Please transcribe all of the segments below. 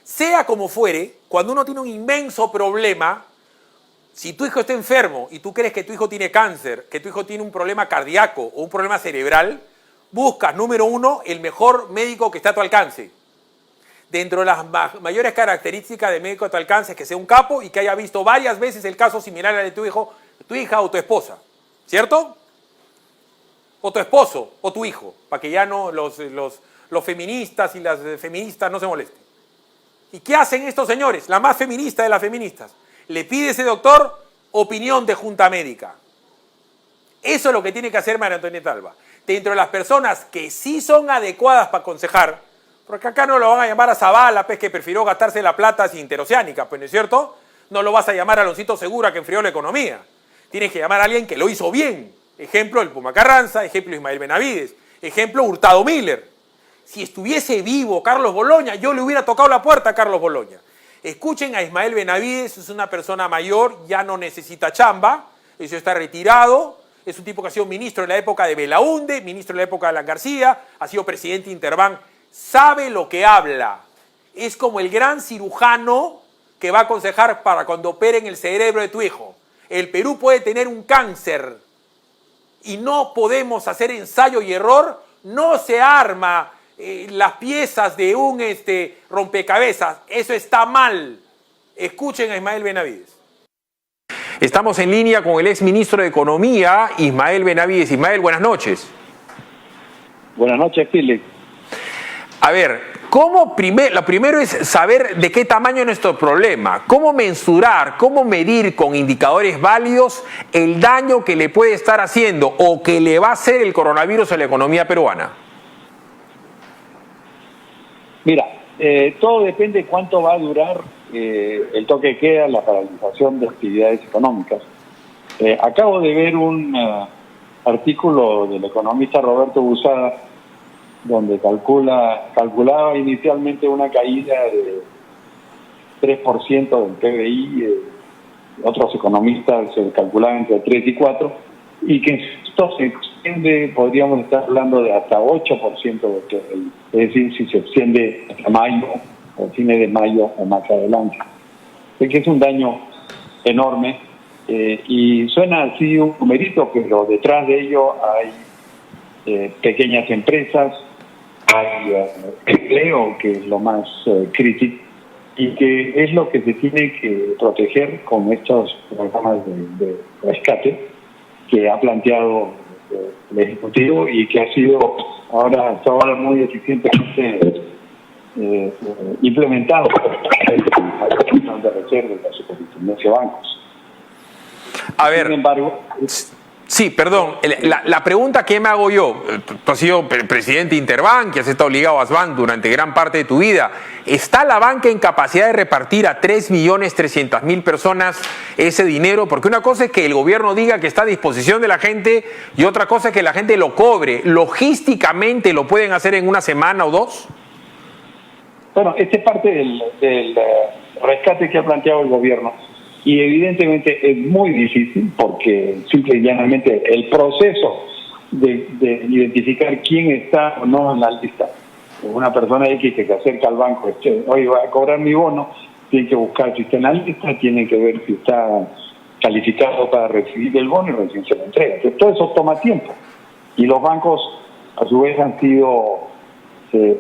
Sea como fuere, cuando uno tiene un inmenso problema, si tu hijo está enfermo y tú crees que tu hijo tiene cáncer, que tu hijo tiene un problema cardíaco o un problema cerebral, buscas, número uno, el mejor médico que está a tu alcance. Dentro de las mayores características de médico a tu alcance es que sea un capo y que haya visto varias veces el caso similar al de tu hijo, tu hija o tu esposa, ¿cierto? O tu esposo o tu hijo, para que ya no los feministas y las feministas no se molesten. ¿Y qué hacen estos señores? La más feminista de las feministas. Le pide a ese doctor opinión de junta médica. Eso es lo que tiene que hacer María Antonieta Alba. Dentro de las personas que sí son adecuadas para aconsejar, porque acá no lo van a llamar a Zavala, pues, que prefirió gastarse la plata sin interoceánica, pues, ¿no es cierto? No lo vas a llamar a Aloncito Segura, que enfrió la economía. Tienes que llamar a alguien que lo hizo bien. Ejemplo, el Puma Carranza, ejemplo, Ismael Benavides, ejemplo, Hurtado Miller. Si estuviese vivo Carlos Boloña, yo le hubiera tocado la puerta a Carlos Boloña. Escuchen a Ismael Benavides, es una persona mayor, ya no necesita chamba, eso está retirado, es un tipo que ha sido ministro en la época de Belaúnde, ministro en la época de Alan García, ha sido presidente de Interbank, sabe lo que habla. Es como el gran cirujano que va a aconsejar para cuando operen el cerebro de tu hijo. El Perú puede tener un cáncer y no podemos hacer ensayo y error, no se arma las piezas de un rompecabezas. Eso está mal. Escuchen a Ismael Benavides. Estamos en línea con el ex ministro de Economía, Ismael Benavides. Ismael, buenas noches. Buenas noches, Philip. A ver, lo primero es saber de qué tamaño es nuestro problema, cómo mensurar, cómo medir con indicadores válidos el daño que le puede estar haciendo o que le va a hacer el coronavirus a la economía peruana. Mira, todo depende de cuánto va a durar el toque de queda, la paralización de actividades económicas. Acabo de ver un artículo del economista Roberto Busada, donde calculaba inicialmente una caída de 3% del PBI, otros economistas calculaban entre 3 y 4, y que esto se extiende, podríamos estar hablando de hasta 8% del PBI, es decir, si se extiende hasta mayo, o fines de mayo o más adelante. Es que es un daño enorme, y suena así un numerito, pero detrás de ello hay pequeñas empresas, hay empleo, que es lo más crítico, y que es lo que se tiene que proteger con estos programas de rescate que ha planteado el Ejecutivo y que ha sido hasta ahora muy eficientemente implementado por la Comisión de Reserva y la Superintendencia de Bancos. A ver, sin embargo, sí, perdón, la pregunta que me hago yo, tú has sido presidente de Interbank, que has estado ligado a Asbank durante gran parte de tu vida, ¿está la banca en capacidad de repartir a 3.300.000 personas ese dinero? Porque una cosa es que el gobierno diga que está a disposición de la gente y otra cosa es que la gente lo cobre. ¿Logísticamente lo pueden hacer en una semana o dos? Bueno, esta es parte del rescate que ha planteado el gobierno. Y evidentemente es muy difícil porque simple y llanamente el proceso de identificar quién está o no en la lista. Una persona X que se acerca al banco, oye, va a cobrar mi bono, tiene que buscar si está en la lista, tiene que ver si está calificado para recibir el bono y recién se lo entrega. Entonces, todo eso toma tiempo. Y los bancos, a su vez, han sido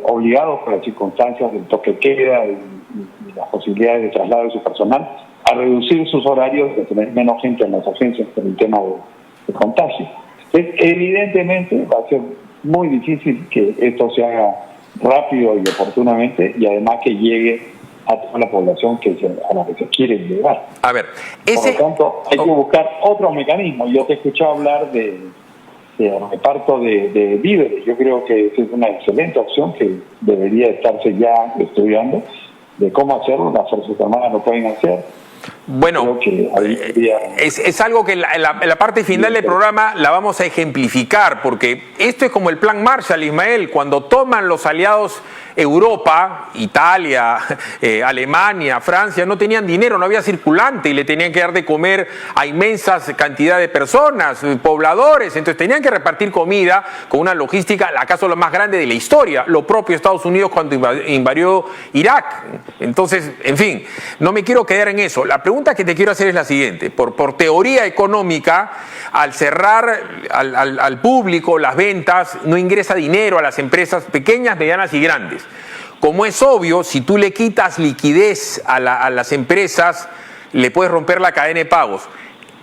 obligados por las circunstancias del toque de queda y las posibilidades de traslado de su personal a reducir sus horarios, de tener menos gente en las agencias por el tema de contagio. Entonces, evidentemente va a ser muy difícil que esto se haga rápido y oportunamente y además que llegue a toda la población a la que se quiere llegar. A ver, por lo tanto, hay que buscar otros mecanismos. Yo te he escuchado hablar de reparto de víveres. Yo creo que esa es una excelente opción que debería estarse ya estudiando de cómo hacerlo. Las Fuerzas Armadas lo pueden hacer, Bueno, es algo que en la parte final del programa la vamos a ejemplificar, porque esto es como el plan Marshall, Ismael, cuando toman los aliados Europa, Italia, Alemania, Francia, no tenían dinero, no había circulante y le tenían que dar de comer a inmensas cantidades de personas, pobladores, entonces tenían que repartir comida con una logística, acaso la más grande de la historia, lo propio Estados Unidos cuando invadió Irak. Entonces, en fin, no me quiero quedar en eso. La pregunta que te quiero hacer es la siguiente: por teoría económica, al cerrar al público las ventas, no ingresa dinero a las empresas pequeñas, medianas y grandes. Como es obvio, si tú le quitas liquidez a las empresas, le puedes romper la cadena de pagos.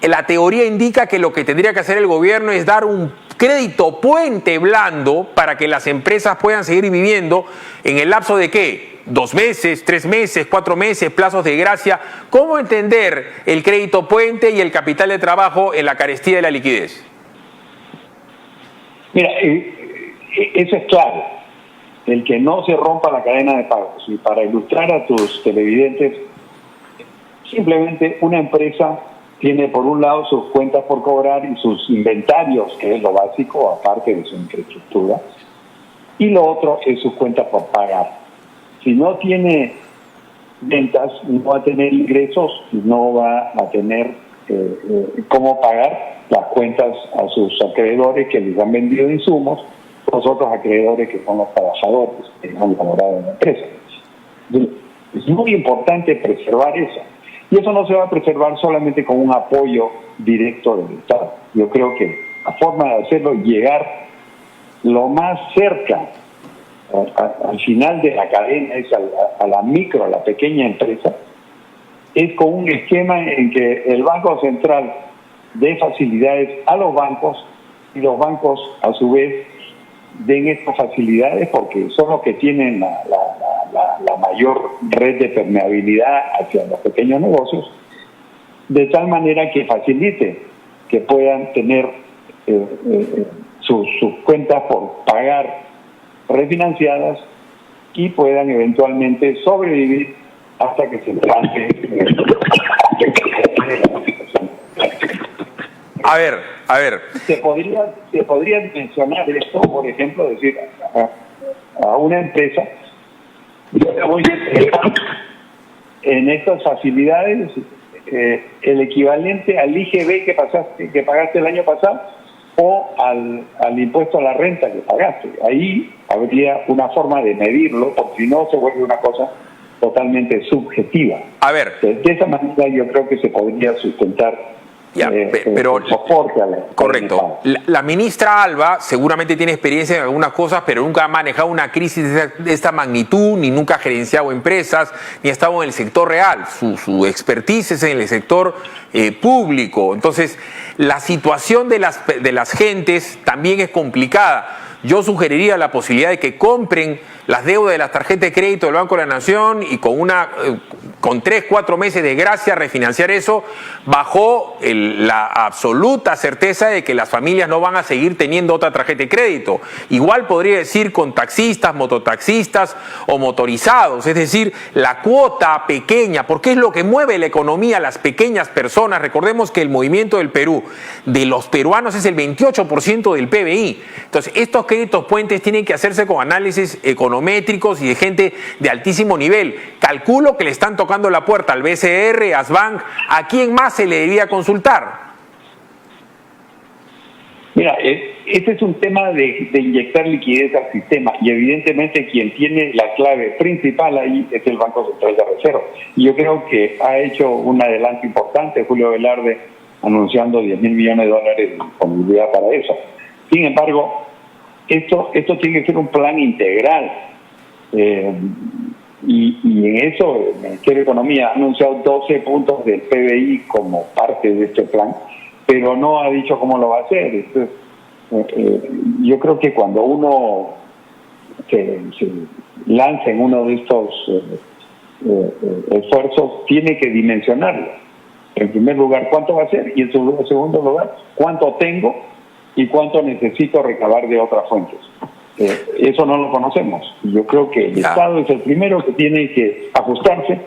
La teoría indica que lo que tendría que hacer el gobierno es dar un crédito puente blando para que las empresas puedan seguir viviendo en el lapso de ¿qué? 2 meses, 3 meses, 4 meses, plazos de gracia. ¿Cómo entender el crédito puente y el capital de trabajo en la carestía de la liquidez? Mira, eso es claro, el que no se rompa la cadena de pagos. Y para ilustrar a tus televidentes, simplemente una empresa tiene por un lado sus cuentas por cobrar y sus inventarios, que es lo básico, aparte de su infraestructura, y lo otro es sus cuentas por pagar. Si no tiene ventas, no va a tener ingresos y no va a tener cómo pagar las cuentas a sus acreedores que les han vendido insumos, los otros acreedores que son los trabajadores que han laborado en la empresa. Es muy importante preservar eso. Y eso no se va a preservar solamente con un apoyo directo del Estado. Yo creo que la forma de hacerlo es llegar lo más cerca al final de la cadena, es a la micro, a la pequeña empresa, es con un esquema en que el Banco Central dé facilidades a los bancos y los bancos a su vez den estas facilidades porque son los que tienen la mayor red de permeabilidad hacia los pequeños negocios, de tal manera que facilite que puedan tener sus cuentas por pagar refinanciadas y puedan eventualmente sobrevivir hasta que se levante. A ver. Se podría mencionar esto, por ejemplo, decir a una empresa, yo te voy a entregar en estas facilidades el equivalente al IGB que pagaste el año pasado o al impuesto a la renta que pagaste. Ahí habría una forma de medirlo, porque si no se vuelve una cosa totalmente subjetiva. A ver. De esa manera yo creo que se podría sustentar pero soporte a la correcto. La ministra Alba seguramente tiene experiencia en algunas cosas, pero nunca ha manejado una crisis de esta magnitud, ni nunca ha gerenciado empresas, ni ha estado en el sector real. Su expertise es en el sector público. Entonces, la situación de las gentes también es complicada. Yo sugeriría la posibilidad de que compren las deudas de las tarjetas de crédito del Banco de la Nación y con 3, 4 meses de gracia refinanciar eso bajo la absoluta certeza de que las familias no van a seguir teniendo otra tarjeta de crédito. Igual podría decir con taxistas, mototaxistas o motorizados, es decir, la cuota pequeña, porque es lo que mueve la economía a las pequeñas personas. Recordemos que el movimiento del Perú, de los peruanos, es el 28% del PBI. Entonces, estos créditos puentes tienen que hacerse con análisis econométricos y de gente de altísimo nivel. Calculo que le están tocando la puerta al BCR, a Sbank. ¿A quién más se le debería consultar? Mira, este es un tema de inyectar liquidez al sistema y evidentemente quien tiene la clave principal ahí es el Banco Central de Reserva. Y yo creo que ha hecho un adelanto importante Julio Velarde anunciando $10.000 millones de disponibilidad para eso. Sin embargo, esto tiene que ser un plan integral. Y en eso el Ministerio de Economía ha anunciado 12 puntos del PBI como parte de este plan, pero no ha dicho cómo lo va a hacer. Entonces, yo creo que cuando uno se lanza en uno de estos esfuerzos, tiene que dimensionarlo. En primer lugar, ¿cuánto va a ser? Y en segundo lugar, ¿cuánto tengo y cuánto necesito recabar de otras fuentes? Eso no lo conocemos. Yo creo que el Estado es el primero que tiene que ajustarse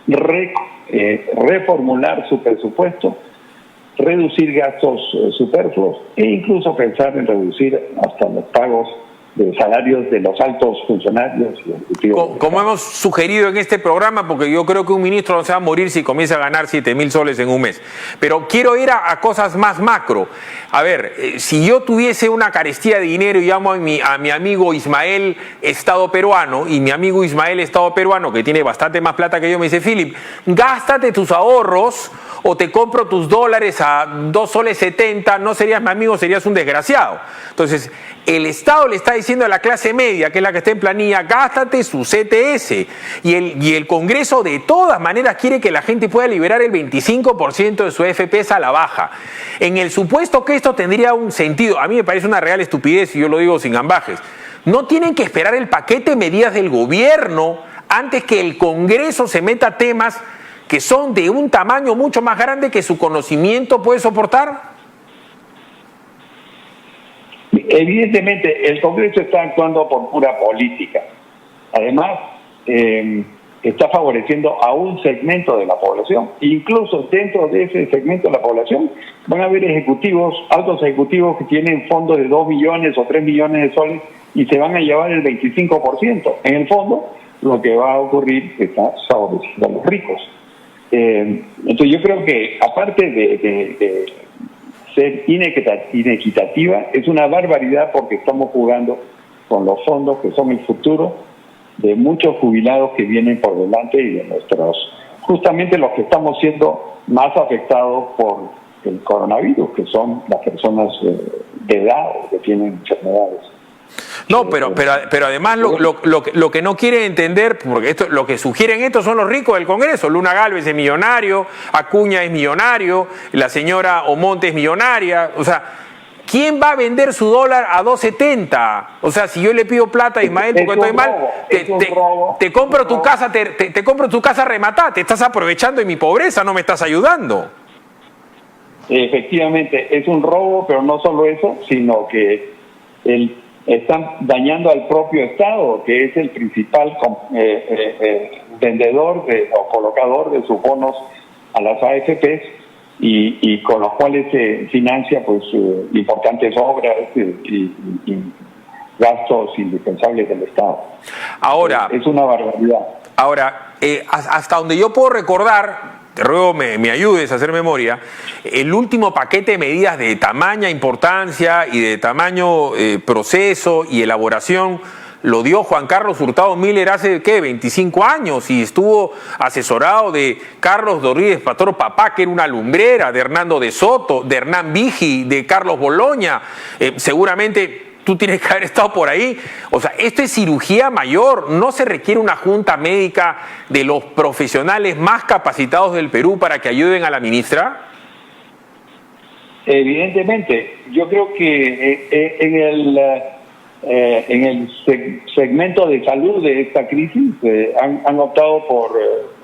reformular su presupuesto, reducir gastos superfluos e incluso pensar en reducir hasta los pagos de salarios de los altos funcionarios y ejecutivos. Como hemos sugerido en este programa, porque yo creo que un ministro no se va a morir si comienza a ganar 7.000 soles en un mes. Pero quiero ir a cosas más macro. A ver, si yo tuviese una carestía de dinero y llamo a mi amigo Ismael, Estado peruano, y mi amigo Ismael, Estado peruano, que tiene bastante más plata que yo, me dice: Philip, gástate tus ahorros o te compro tus dólares a 2 soles 70, no serías mi amigo, serías un desgraciado. Entonces, el Estado le está diciendo a la clase media, que es la que está en planilla, gástate su CTS. Y el Congreso de todas maneras quiere que la gente pueda liberar el 25% de su AFPs a la baja. En el supuesto que esto tendría un sentido, a mí me parece una real estupidez y yo lo digo sin ambajes. No tienen que esperar el paquete de medidas del gobierno antes que el Congreso se meta a temas que son de un tamaño mucho más grande que su conocimiento puede soportar. Evidentemente, el Congreso está actuando por pura política. Además, está favoreciendo a un segmento de la población. Incluso dentro de ese segmento de la población van a haber ejecutivos, altos ejecutivos que tienen fondos de 2 millones o 3 millones de soles y se van a llevar el 25%. En el fondo, lo que va a ocurrir es que está favoreciendo a los ricos. Entonces yo creo que aparte de ser inequitativa, es una barbaridad porque estamos jugando con los fondos que son el futuro de muchos jubilados que vienen por delante y de justamente los que estamos siendo más afectados por el coronavirus, que son las personas de edad o que tienen enfermedades. No, pero además lo que no quieren entender, porque lo que sugieren estos son los ricos del Congreso. Luna Gálvez es millonario, Acuña es millonario, la señora Omonte es millonaria. O sea, ¿quién va a vender su dólar a 2.70? O sea, si yo le pido plata a Ismael porque estoy mal, te compro tu casa, te compro tu casa rematada, te estás aprovechando de mi pobreza, no me estás ayudando. Efectivamente, es un robo, pero no solo eso, sino que están dañando al propio Estado, que es el principal vendedor o colocador de sus bonos a las AFPs y con los cuales se financia pues importantes obras y gastos indispensables del Estado. Ahora, es una barbaridad. Ahora, hasta donde yo puedo recordar, te ruego me ayudes a hacer memoria, el último paquete de medidas de tamaña importancia y de tamaño proceso y elaboración lo dio Juan Carlos Hurtado Miller hace, ¿qué?, 25 años, y estuvo asesorado de Carlos Rodríguez Pastor Papá, que era una lumbrera, de Hernando de Soto, de Hernán Vigi, de Carlos Boloña. Seguramente tú tienes que haber estado por ahí. O sea, esto es cirugía mayor. No se requiere una junta médica de los profesionales más capacitados del Perú para que ayuden a la ministra. Evidentemente, yo creo que en el segmento de salud de esta crisis han optado por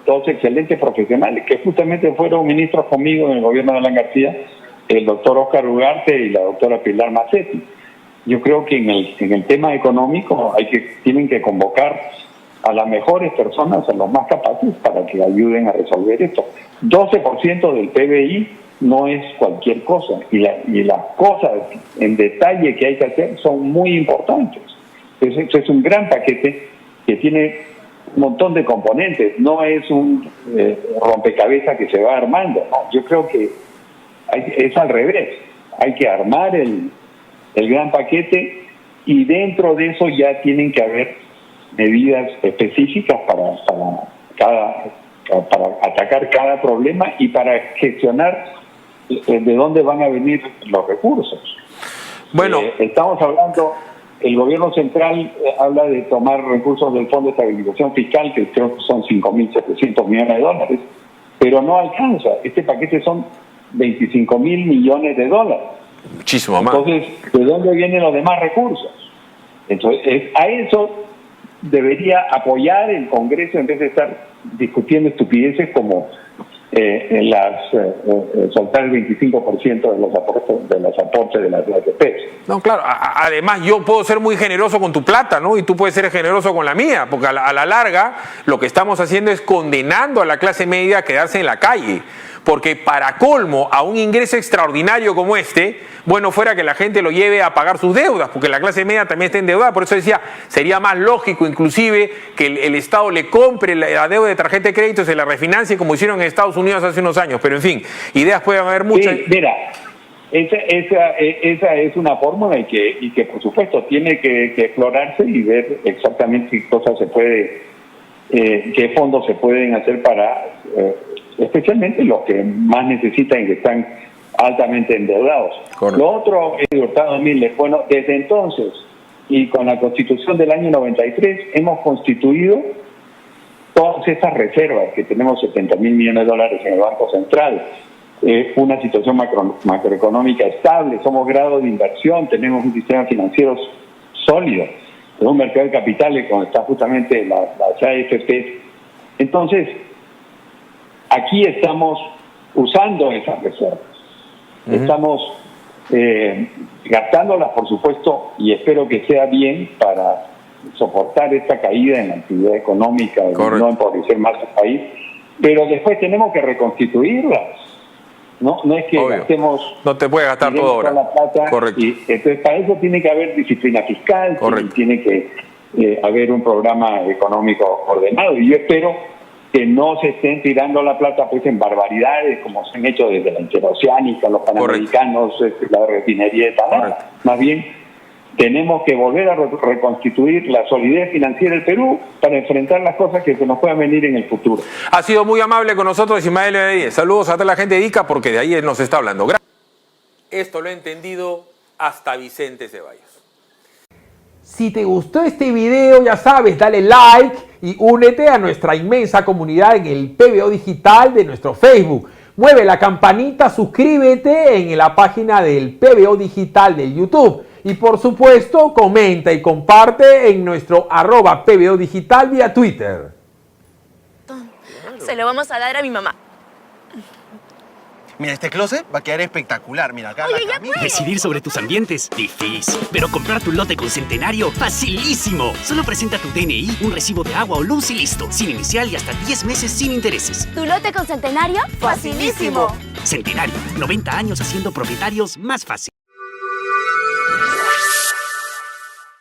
dos excelentes profesionales que justamente fueron ministros conmigo en el gobierno de Alan García, el doctor Oscar Ugarte y la doctora Pilar Macetti. Yo creo que en el tema económico tienen que convocar a las mejores personas, a los más capaces, para que ayuden a resolver esto. 12% del PBI no es cualquier cosa, y las cosas en detalle que hay que hacer son muy importantes. Esto es un gran paquete que tiene un montón de componentes, no es un rompecabezas que se va armando. No, yo creo que es al revés, hay que armar el gran paquete y dentro de eso ya tienen que haber medidas específicas para atacar cada problema y para gestionar de dónde van a venir los recursos. Bueno, estamos hablando, el gobierno central habla de tomar recursos del Fondo de Estabilización Fiscal, que creo que son 5.700 millones de dólares, pero no alcanza. Este paquete son 25.000 millones de dólares. Muchísimo más. Entonces, ¿de dónde vienen los demás recursos? Entonces, a eso debería apoyar el Congreso en vez de estar discutiendo estupideces como soltar el 25% de los aportes de las AFPs. No, claro. Además, yo puedo ser muy generoso con tu plata, ¿no? Y tú puedes ser generoso con la mía, porque a la larga lo que estamos haciendo es condenando a la clase media a quedarse en la calle. Porque para colmo, a un ingreso extraordinario como este, bueno, fuera que la gente lo lleve a pagar sus deudas, porque la clase media también está endeudada. Por eso decía, sería más lógico inclusive que el Estado le compre la deuda de tarjeta de crédito, se la refinancie como hicieron en Estados Unidos hace unos años. Pero en fin, ideas pueden haber muchas. Sí, mira, esa es una fórmula y que por supuesto tiene que explorarse y ver exactamente qué cosas se puede, qué fondos se pueden hacer para... especialmente los que más necesitan y que están altamente endeudados. Correcto. Lo otro, Hurtado Miles, bueno, desde entonces y con la Constitución del año 93 hemos constituido todas estas reservas, que tenemos 70.000 millones de dólares en el Banco Central, una situación macroeconómica estable, somos grado de inversión, tenemos un sistema financiero sólido, un mercado de capitales donde está justamente las AFP. Entonces, aquí estamos usando esas reservas. Estamos gastándolas, por supuesto, y espero que sea bien para soportar esta caída en la actividad económica y no empobrecer más el país, pero después tenemos que reconstituirlas. No es que gastemos... No te puedes gastar todo ahora. La plata. Correcto. Y entonces para eso tiene que haber disciplina fiscal, tiene que haber un programa económico ordenado, y yo espero que no se estén tirando la plata pues en barbaridades como se han hecho desde la interoceánica, los panamericanos, la refinería de Talara. Más bien tenemos que volver a reconstituir la solidez financiera del Perú para enfrentar las cosas que se nos puedan venir en el futuro. Ha sido muy amable con nosotros Ismael Benavides. Saludos a toda la gente de ICA porque de ahí él nos está hablando. Esto lo ha entendido hasta Vicente Ceballos. Si te gustó este video, ya sabes, dale like y únete a nuestra inmensa comunidad en el PBO Digital de nuestro Facebook. Mueve la campanita, suscríbete en la página del PBO Digital de YouTube. Y por supuesto, comenta y comparte en nuestro @PBO Digital vía Twitter. Se lo vamos a dar a mi mamá. Mira, este closet va a quedar espectacular. Mira, acá Oye, la ya camisa. pues. Decidir sobre tus ambientes, difícil. Pero comprar tu lote con Centenario, facilísimo. Solo presenta tu DNI, un recibo de agua o luz y listo. Sin inicial y hasta 10 meses sin intereses. ¿Tu lote con Centenario? ¡Facilísimo! Centenario, 90 años haciendo propietarios más fácil.